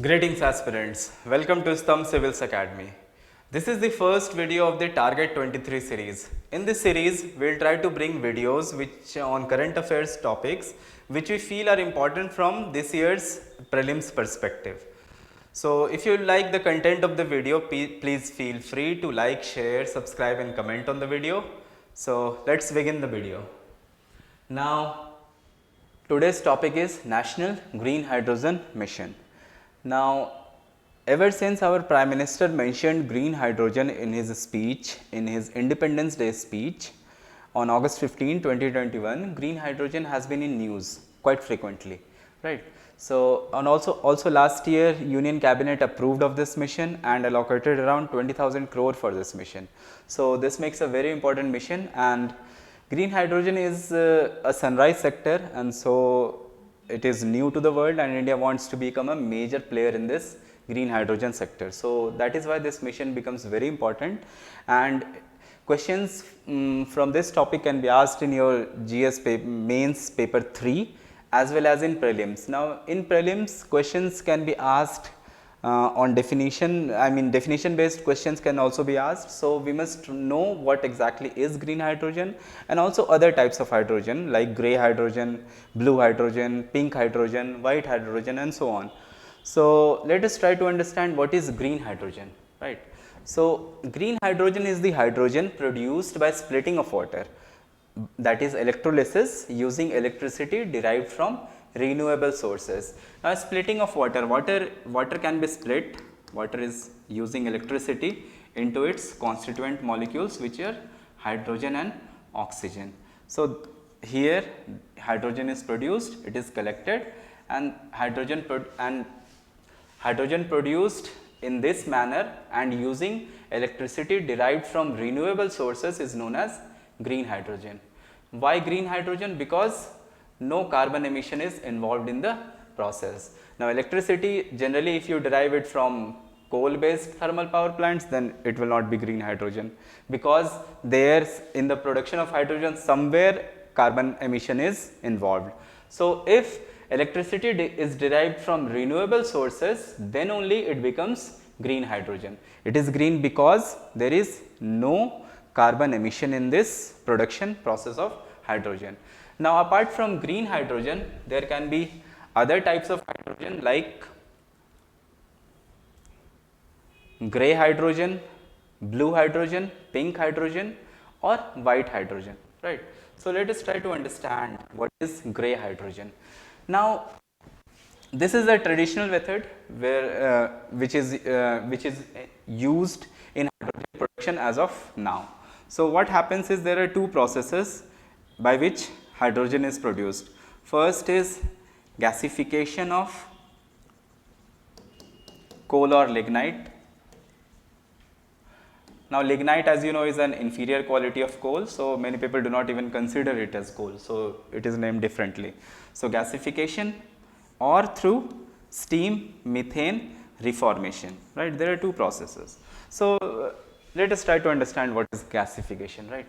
Greetings aspirants, welcome to STUM Civils Academy. This is the first video of the Target 23 series. In this series, we'll try to bring videos which on current affairs topics which we feel are important from this year's prelims perspective. So if you like the content of the video, please feel free to like, share, subscribe and comment on the video. So let's begin the video. Now today's topic is National Green Hydrogen Mission. Now, ever since our Prime Minister mentioned green hydrogen in his speech, in his Independence Day speech on August 15, 2021, green hydrogen has been in news quite frequently, right? So, and also last year Union Cabinet approved of this mission and allocated around 20,000 crore for this mission. So, this makes a very important mission, and green hydrogen is a sunrise sector, and so it is new to the world and India wants to become a major player in this green hydrogen sector. So that is why this mission becomes very important, and questions from this topic can be asked in your GS mains paper 3 as well as in prelims. Now in prelims, questions can be asked on definition, definition based questions can also be asked. So we must know what exactly is green hydrogen and also other types of hydrogen like grey hydrogen, blue hydrogen, pink hydrogen, white hydrogen and so on. So let us try to understand what is green hydrogen, right? So green hydrogen is the hydrogen produced by splitting of water, that is electrolysis using electricity derived from renewable sources. Now splitting of water can be split. Water is using electricity into its constituent molecules which are hydrogen and oxygen. So here hydrogen is produced, it is collected, and hydrogen produced in this manner and using electricity derived from renewable sources is known as green hydrogen. Why green hydrogen? Because no carbon emission is involved in the process. Now electricity, generally if you derive it from coal based thermal power plants, then it will not be green hydrogen, because there in the production of hydrogen somewhere carbon emission is involved. So if electricity is derived from renewable sources, then only it becomes green hydrogen. It is green because there is no carbon emission in this production process of hydrogen. Now apart from green hydrogen, there can be other types of hydrogen like grey hydrogen, blue hydrogen, pink hydrogen or white hydrogen, right? So let us try to understand what is grey hydrogen. Now this is a traditional method where which is used in hydrogen production as of now. So what happens is there are two processes by which hydrogen is produced. First is gasification of coal or lignite. Now lignite, as you know, is an inferior quality of coal, so many people do not even consider it as coal, so it is named differently. So gasification or through steam methane reformation, right? There are two processes. So let us try to understand what is gasification, right?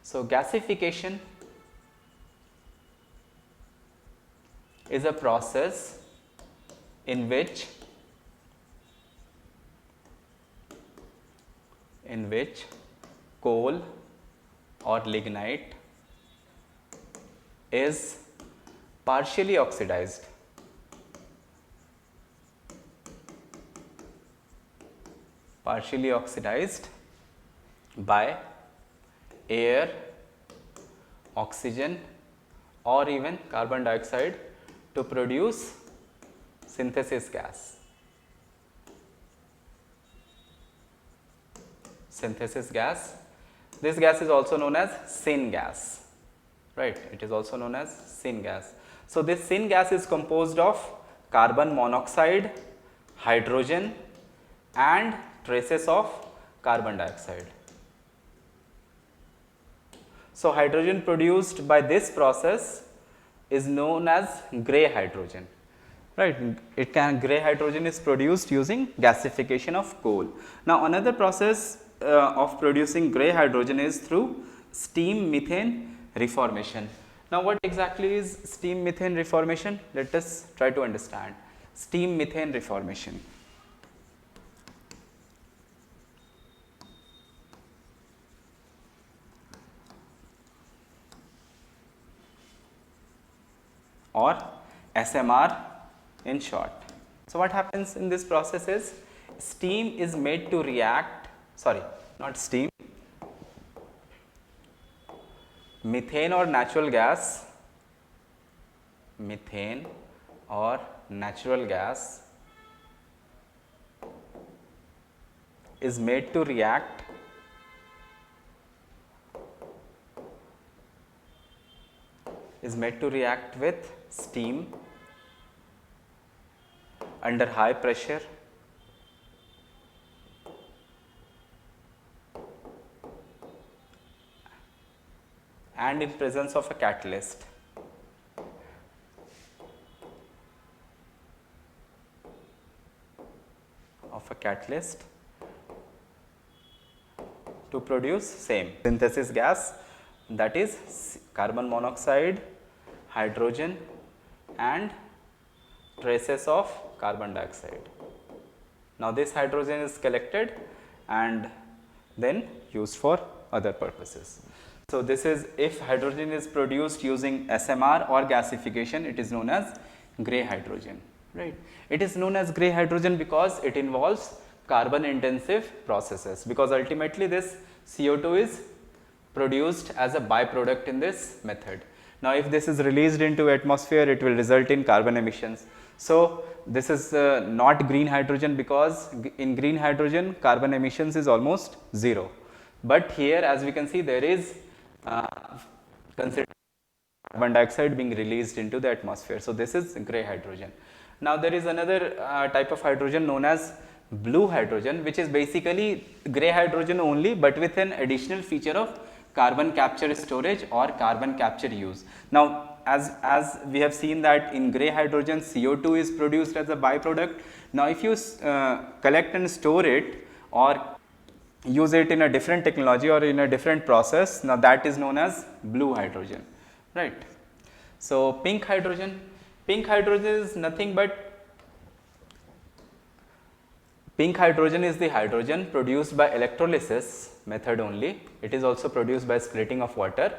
So gasification is a process in which coal or lignite is partially oxidized by air, oxygen or even carbon dioxide to produce synthesis gas. This gas is also known as syngas, right? It is also known as syngas. So this syngas is composed of carbon monoxide, hydrogen and traces of carbon dioxide. So hydrogen produced by this process is known as grey hydrogen, right? Grey hydrogen is produced using gasification of coal. Now another process of producing grey hydrogen is through steam methane reformation. Now what exactly is steam methane reformation? Let us try to understand. steam methane reformation. Or SMR in short. So what happens in this process is steam is made to react, sorry, not steam, methane or natural gas, methane or natural gas is made to react with steam under high pressure and in presence of a catalyst. To produce same synthesis gas, that is carbon monoxide, hydrogen and traces of carbon dioxide. Now this hydrogen is collected and then used for other purposes. So this is, if hydrogen is produced using SMR or gasification, it is known as grey hydrogen, right. It is known as grey hydrogen because it involves carbon intensive processes, because ultimately this CO2 is produced as a byproduct in this method. Now if this is released into atmosphere, it will result in carbon emissions. So this is not green hydrogen, because in green hydrogen carbon emissions is almost zero. But here, as we can see, there is considered carbon dioxide being released into the atmosphere. So this is grey hydrogen. Now there is another type of hydrogen known as blue hydrogen, which is basically grey hydrogen only, but with an additional feature of carbon capture storage or carbon capture use. Now as we have seen that in grey hydrogen CO2 is produced as a byproduct. Now if you collect and store it or use it in a different technology or in a different process, now that is known as blue hydrogen, right. So pink hydrogen is nothing but, pink hydrogen is the hydrogen produced by electrolysis method only. It is also produced by splitting of water,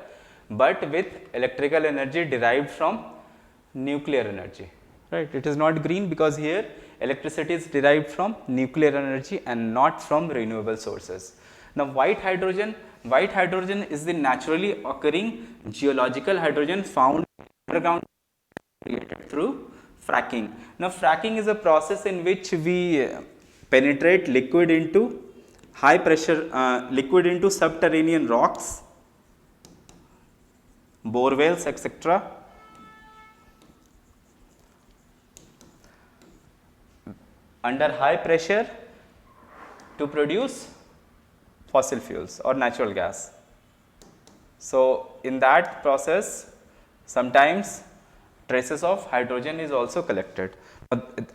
but with electrical energy derived from nuclear energy, right. It is not green because here electricity is derived from nuclear energy and not from renewable sources. Now white hydrogen is the naturally occurring geological hydrogen found underground, created through fracking. Now fracking is a process in which we penetrate liquid into high pressure liquid into subterranean rocks, bore wells, etc. under high pressure to produce fossil fuels or natural gas. So in that process sometimes traces of hydrogen is also collected.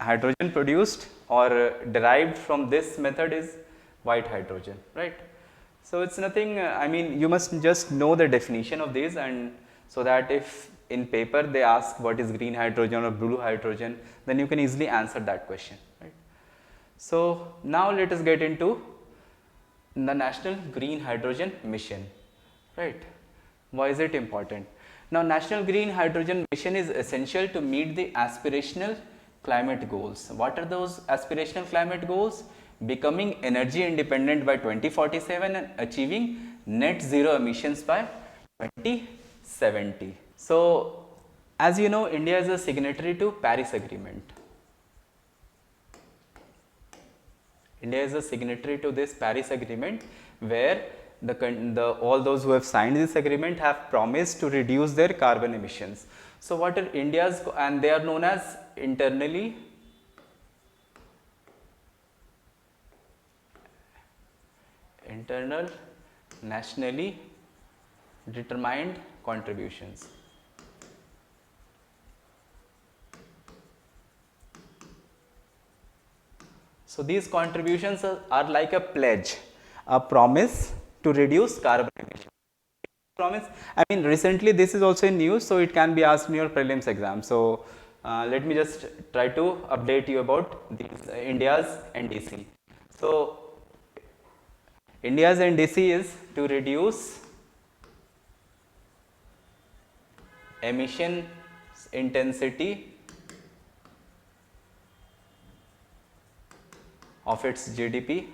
Hydrogen produced or derived from this method is white hydrogen, right. So it's nothing, I mean, you must just know the definition of these, and so that if in paper they ask what is green hydrogen or blue hydrogen, then you can easily answer that question, right. So now let us get into the National Green Hydrogen Mission, right. Why is it important? Now National Green Hydrogen Mission is essential to meet the aspirational climate goals. What are those aspirational climate goals? Becoming energy independent by 2047 and achieving net zero emissions by 2070. So as you know, India is a signatory to Paris Agreement. India is a signatory to this Paris Agreement, where all those who have signed this agreement have promised to reduce their carbon emissions. So what are India's, and they are known as internal nationally determined contributions. So these contributions are like a pledge, a promise to reduce carbon emissions. Promise, I mean, recently this is also in news, so it can be asked in your prelims exam. So let me just try to update you about these India's NDC. So India's NDC is to reduce emission intensity of its GDP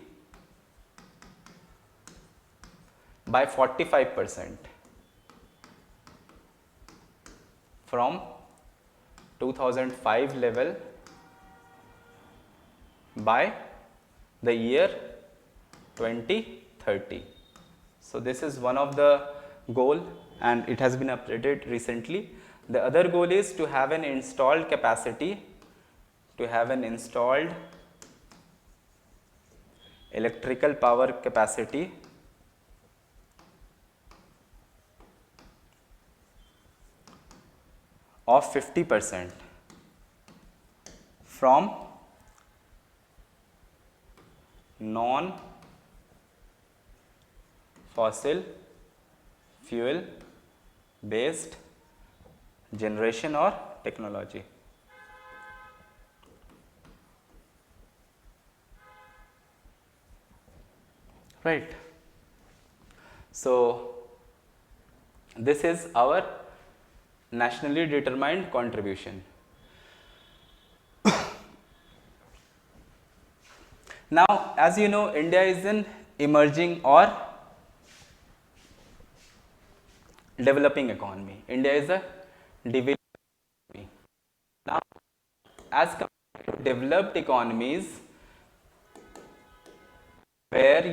by 45% from 2005 level by the year 2030. So this is one of the goal and it has been updated recently. The other goal is to have an installed capacity, to have an installed electrical power capacity of 50% from non-fossil fuel based generation or technology. Right. So this is our nationally determined contribution. Now, as you know, India is an emerging or developing economy. India is a developing economy. Now, as compared to developed economies, where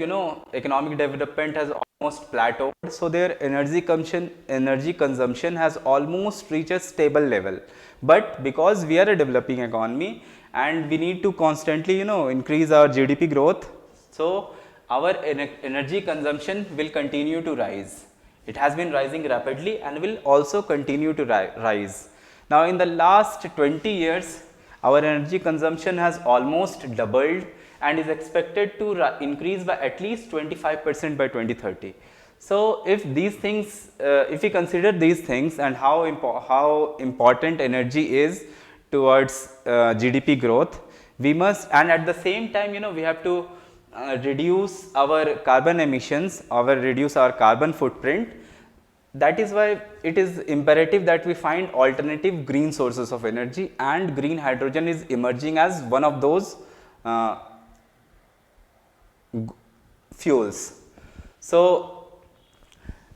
economic development has almost plateaued, so their energy consumption has almost reached a stable level. But because we are a developing economy and we need to constantly increase our GDP growth, so our energy consumption will continue to rise. It has been rising rapidly and will also continue to rise. Now in the last 20 years, our energy consumption has almost doubled and is expected to increase by at least 25% by 2030. So if these things, if we consider these things and how important energy is towards GDP growth, we must, and at the same time we have to reduce our carbon emissions, reduce our carbon footprint. That is why it is imperative that we find alternative green sources of energy, and green hydrogen is emerging as one of those fuels. So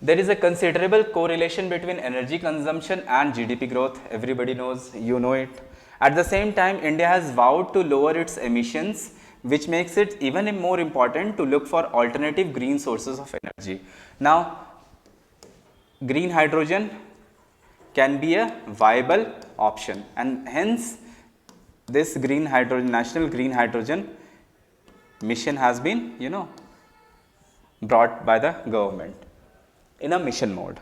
there is a considerable correlation between energy consumption and GDP growth. Everybody knows, you know it. At the same time, India has vowed to lower its emissions, which makes it even more important to look for alternative green sources of energy. Now, green hydrogen can be a viable option, and hence this national green hydrogen mission has been brought by the government in a mission mode.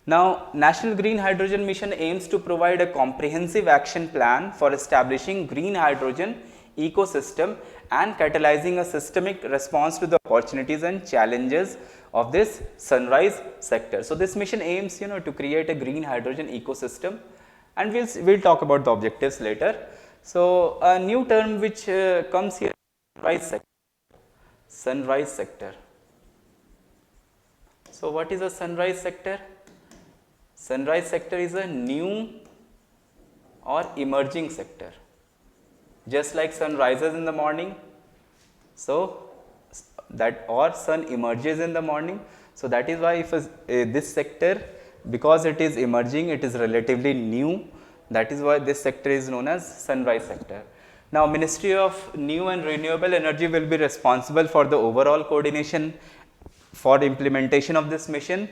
Now, National Green Hydrogen Mission aims to provide a comprehensive action plan for establishing green hydrogen ecosystem and catalyzing a systemic response to the opportunities and challenges of this sunrise sector. So this mission aims to create a green hydrogen ecosystem, and we'll talk about the objectives later. So a new term which comes here, sunrise sector. So what is a sunrise sector? Sunrise sector is a new or emerging sector. Just like sun rises in the morning, so that, or sun emerges in the morning. So that is why if this sector, because it is emerging, it is relatively new, that is why this sector is known as sunrise sector. Now, Ministry of New and Renewable Energy will be responsible for the overall coordination for the implementation of this mission,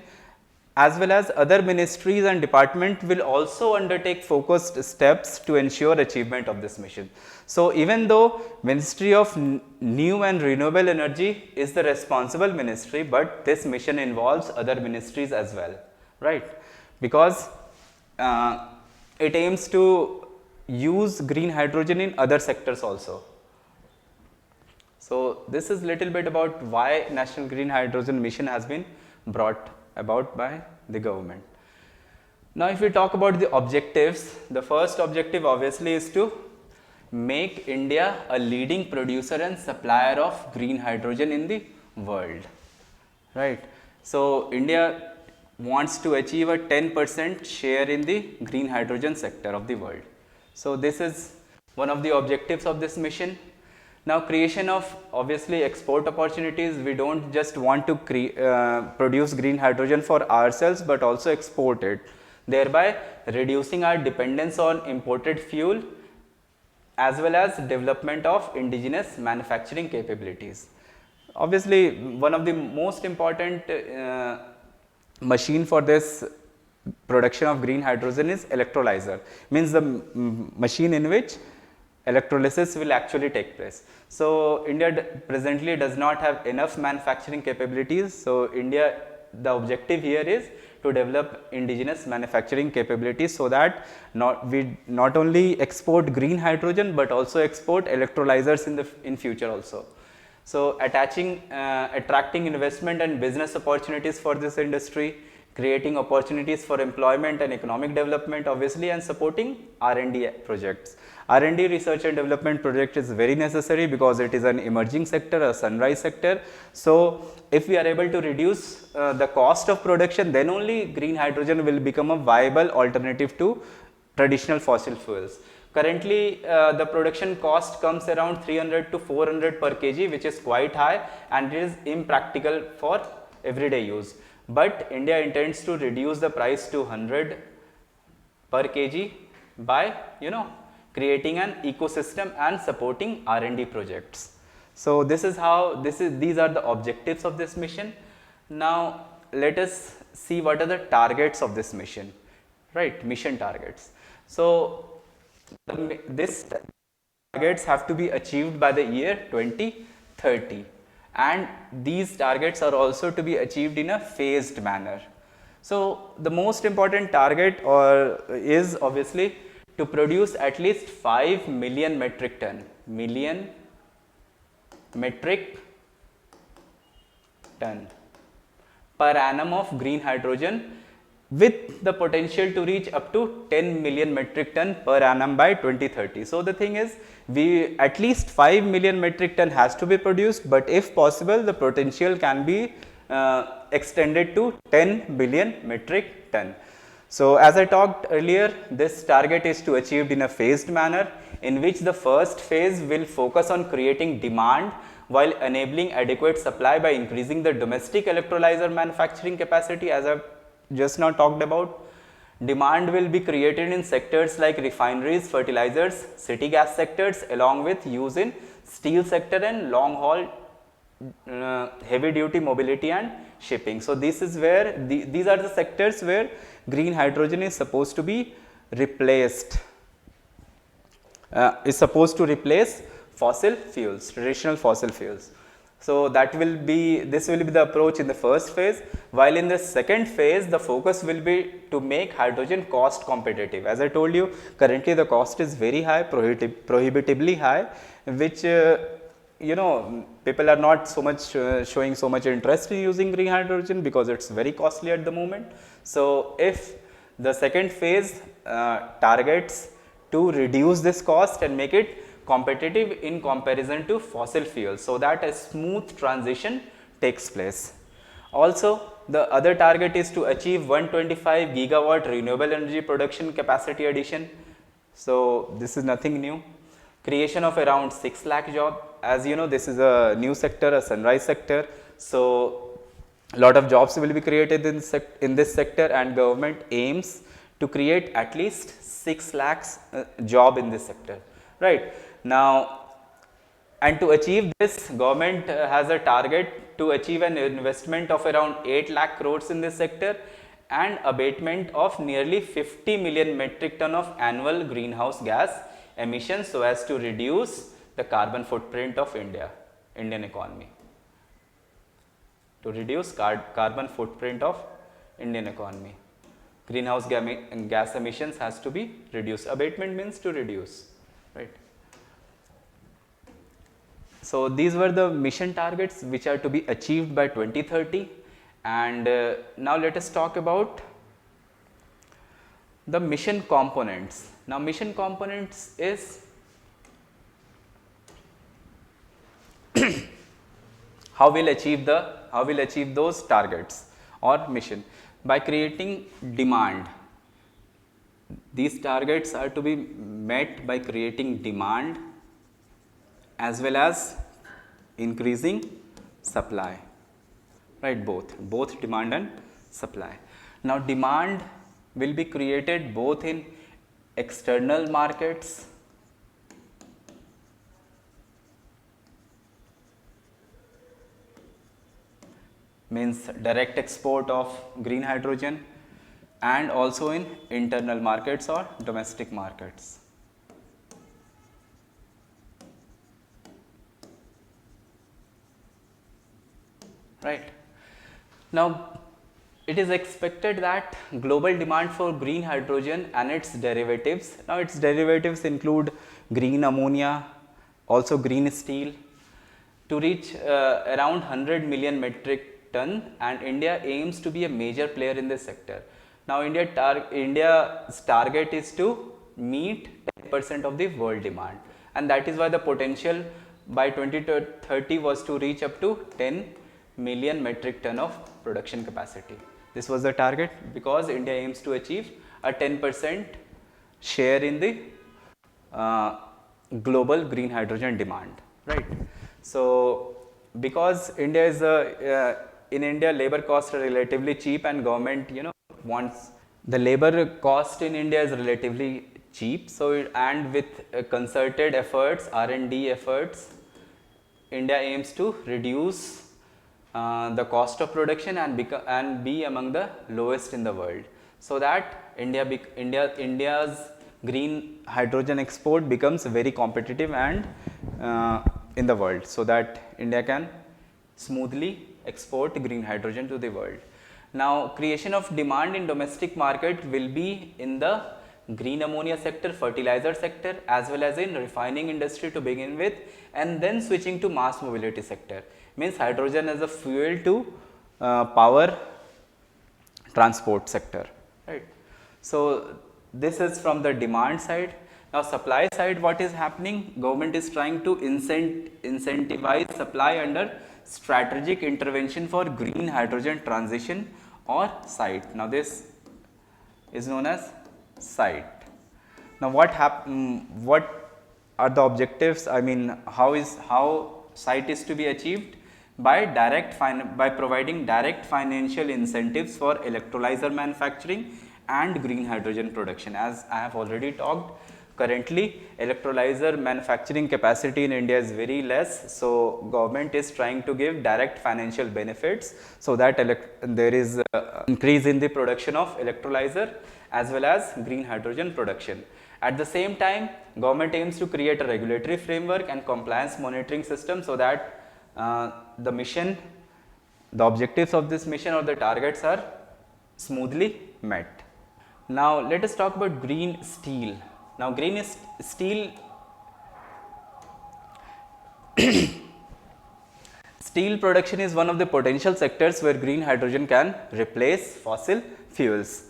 as well as other ministries and departments will also undertake focused steps to ensure achievement of this mission. So even though Ministry of New and Renewable Energy is the responsible ministry, but this mission involves other ministries as well, right? Because it aims to use green hydrogen in other sectors also. So this is little bit about why National Green Hydrogen Mission has been brought about by the government. Now if we talk about the objectives, the first objective obviously is to make India a leading producer and supplier of green hydrogen in the world, right? So India wants to achieve a 10% share in the green hydrogen sector of the world. So this is one of the objectives of this mission. Now creation of obviously export opportunities. We don't just want to produce green hydrogen for ourselves but also export it, thereby reducing our dependence on imported fuel as well as development of indigenous manufacturing capabilities. Obviously one of the most important machine for this production of green hydrogen is electrolyzer, means the machine in which electrolysis will actually take place. So India presently does not have enough manufacturing capabilities. So India, the objective here is to develop indigenous manufacturing capabilities so that we not only export green hydrogen but also export electrolyzers in future also. So attracting investment and business opportunities for this industry, creating opportunities for employment and economic development obviously, and supporting R&D projects. R&D, research and development project, is very necessary because it is an emerging sector, a sunrise sector. So if we are able to reduce the cost of production, then only green hydrogen will become a viable alternative to traditional fossil fuels. Currently the production cost comes around 300 to 400 per kg, which is quite high and it is impractical for everyday use. But India intends to reduce the price to 100 per kg by creating an ecosystem and supporting R&D projects. So this is how these are the objectives of this mission. Now let us see what are the targets of this mission, right? Mission targets. So this targets have to be achieved by the year 2030, and these targets are also to be achieved in a phased manner. So the most important target is obviously to produce at least 5 million metric ton per annum of green hydrogen, with the potential to reach up to 10 million metric ton per annum by 2030. So the thing is, at least 5 million metric ton has to be produced, but if possible the potential can be extended to 10 billion metric ton. So as I talked earlier, this target is to achieved in a phased manner, in which the first phase will focus on creating demand while enabling adequate supply by increasing the domestic electrolyzer manufacturing capacity. As I've just now talked about, demand will be created in sectors like refineries, fertilizers, city gas sectors, along with use in steel sector and long haul heavy duty mobility and shipping. So this is where these are the sectors where green hydrogen is supposed to be replaced, replace fossil fuels, traditional fossil fuels. So this will be the approach in the first phase, while in the second phase the focus will be to make hydrogen cost competitive. As I told you, currently the cost is very high, prohibitively high, which people are not so much showing so much interest in using green hydrogen because it's very costly at the moment. So if the second phase targets to reduce this cost and make it competitive in comparison to fossil fuels, so that a smooth transition takes place. Also, the other target is to achieve 125 gigawatt renewable energy production capacity addition. So this is nothing new. Creation of around 6 lakh jobs. As you know, this is a new sector, a sunrise sector. So a lot of jobs will be created in this sector, and government aims to create at least 6 lakhs job in this sector, right? Now, and to achieve this, government has a target to achieve an investment of around 8 lakh crores in this sector and abatement of nearly 50 million metric ton of annual greenhouse gas emissions, so as to reduce the carbon footprint of Indian economy. To reduce carbon footprint of Indian economy, greenhouse gas emissions has to be reduced. Abatement means to reduce, right? So these were the mission targets which are to be achieved by 2030, and now let us talk about the mission components. Now mission components is how we'll achieve those targets or mission by creating demand. These targets are to be met by creating demand as well as increasing supply, right? Both demand and supply. Now demand will be created both in external markets means direct export of green hydrogen and also in internal markets or domestic markets. Right. Now it is expected that global demand for green hydrogen and its derivatives, now its derivatives include green ammonia, also green steel, to reach around 100 million metric ton, and India aims to be a major player in this sector. Now India's target is to meet 10% of the world demand, and that is why the potential by 2030 was to reach up to 10 million metric ton of production capacity. This was the target because India aims to achieve a 10% share in the global green hydrogen demand, right? So because India is in India labor costs are relatively cheap, and government wants the labor cost in India is relatively cheap. So and with concerted efforts, R&D efforts, India aims to reduce the cost of production and be among the lowest in the world, so that India's green hydrogen export becomes very competitive and in the world, so that India can smoothly export green hydrogen to the world. Now creation of demand in domestic market will be in the green ammonia sector, fertilizer sector, as well as in refining industry to begin with, and then switching to mass mobility sector, means hydrogen as a fuel to power transport sector, right? So this is from the demand side. Now supply side, what is happening? Government is trying to incentivize supply under strategic intervention for green hydrogen transition or SITE. Now this is known as SITE. Now what are the objectives? I mean, how SITE is to be achieved? By providing direct financial incentives for electrolyzer manufacturing and green hydrogen production. As I have already talked, currently electrolyzer manufacturing capacity in India is very less, so government is trying to give direct financial benefits so that there is increase in the production of electrolyzer as well as green hydrogen production. At the same time, government aims to create a regulatory framework and compliance monitoring system so that the objectives of this mission or the targets are smoothly met. Now let us talk about green steel. Now green steel steel production is one of the potential sectors where green hydrogen can replace fossil fuels.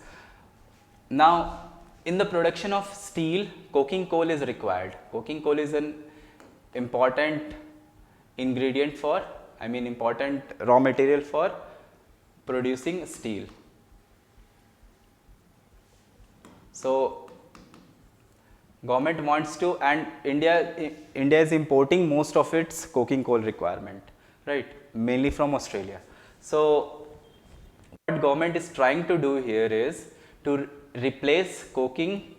Now in the production of steel, coking coal is required. Coking coal is an important ingredient for, important raw material for producing steel. So government wants to, and India is importing most of its coking coal requirement, right, mainly from Australia. So what government is trying to do here is to replace coking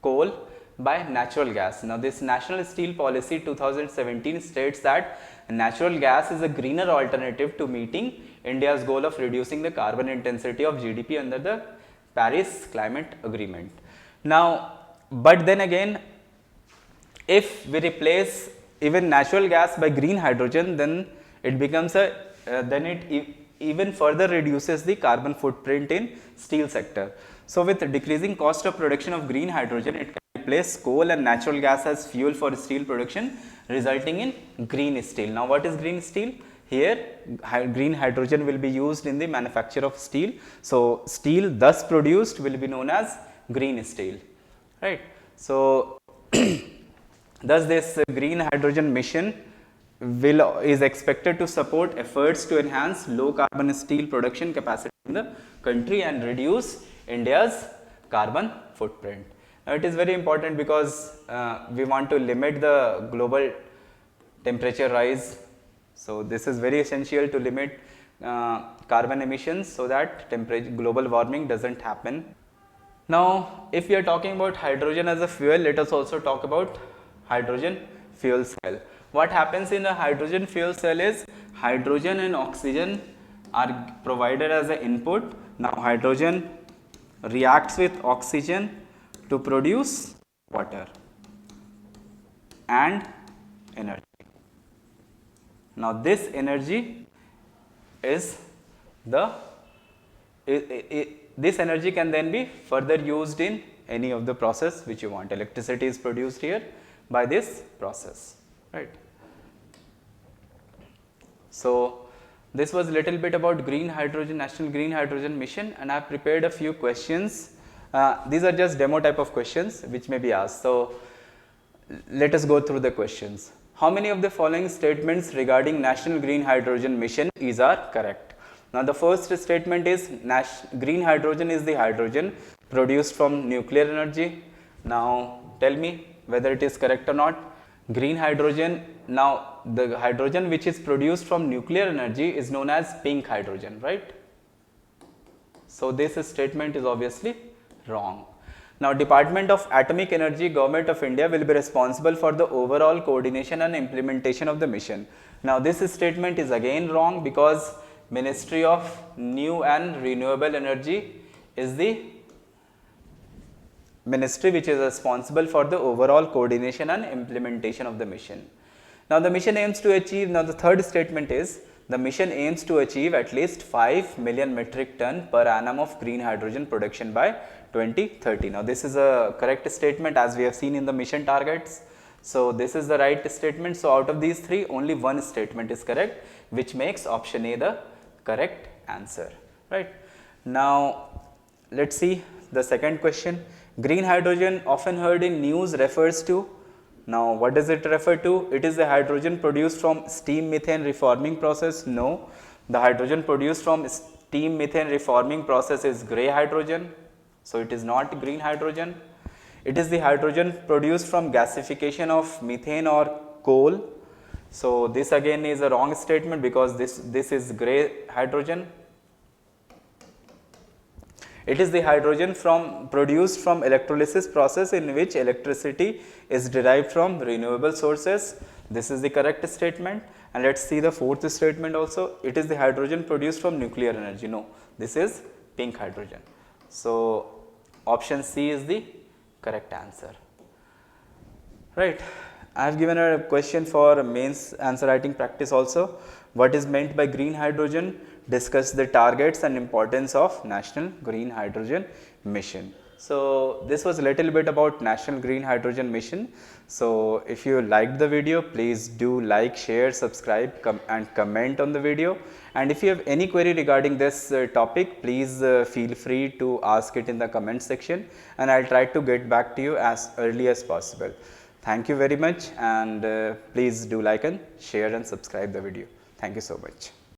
coal by natural gas. Now this National Steel Policy 2017 states that natural gas is a greener alternative to meeting India's goal of reducing the carbon intensity of GDP under the Paris Climate Agreement. Now, but then again, if we replace even natural gas by green hydrogen, then it becomes even further reduces the carbon footprint in steel sector. So with decreasing cost of production of green hydrogen, it can replace coal and natural gas as fuel for steel production, resulting in green steel. Now what is green steel? Here green hydrogen will be used in the manufacture of steel. So steel thus produced will be known as green steel, right? So thus this green hydrogen mission is expected to support efforts to enhance low carbon steel production capacity in the country and reduce India's carbon footprint. Now it is very important because we want to limit the global temperature rise. So this is very essential to limit carbon emissions so that global warming doesn't happen. Now if we are talking about hydrogen as a fuel, let us also talk about hydrogen fuel cell. What happens in a hydrogen fuel cell is hydrogen and oxygen are provided as an input. Now hydrogen reacts with oxygen to produce water and energy. Now this energy is this energy can then be further used in any of the process which you want. Electricity is produced here by this process, right? So this was a little bit about green hydrogen, National Green Hydrogen Mission, and I have prepared a few questions. These are just demo type of questions which may be asked. So let us go through the questions. How many of the following statements regarding National Green Hydrogen Mission are correct? Now the first statement is green hydrogen is the hydrogen produced from nuclear energy. Now tell me whether it is correct or not. Green hydrogen, now the hydrogen which is produced from nuclear energy is known as pink hydrogen, right? So this statement is obviously wrong. Now Department of Atomic Energy, Government of India will be responsible for the overall coordination and implementation of the mission. Now this statement is again wrong because Ministry of New and Renewable Energy is the ministry which is responsible for the overall coordination and implementation of the mission. Now the mission aims to achieve, now the third statement is the mission aims to achieve at least 5 million metric ton per annum of green hydrogen production by 2030. Now this is a correct statement as we have seen in the mission targets. So this is the right statement. So out of these three, only one statement is correct, which makes option A the correct answer, right? Now let's see the second question. Green hydrogen often heard in news refers to, now what does it refer to? It is the hydrogen produced from steam methane reforming process. No, the hydrogen produced from steam methane reforming process is grey hydrogen. So it is not green hydrogen. It is the hydrogen produced from gasification of methane or coal. So this again is a wrong statement because this is grey hydrogen. It is the hydrogen produced from electrolysis process in which electricity is derived from renewable sources. This is the correct statement. And let's see the fourth statement also. It is the hydrogen produced from nuclear energy. No, this is pink hydrogen. So option C is the correct answer, right? I have given a question for mains answer writing practice also. What is meant by green hydrogen? Discuss the targets and importance of National Green Hydrogen Mission. So this was a little bit about National Green Hydrogen Mission. So if you liked the video, please do like, share, subscribe, and comment on the video. And if you have any query regarding this topic, please feel free to ask it in the comment section, and I'll try to get back to you as early as possible. Thank you very much, and please do like and share and subscribe the video. Thank you so much.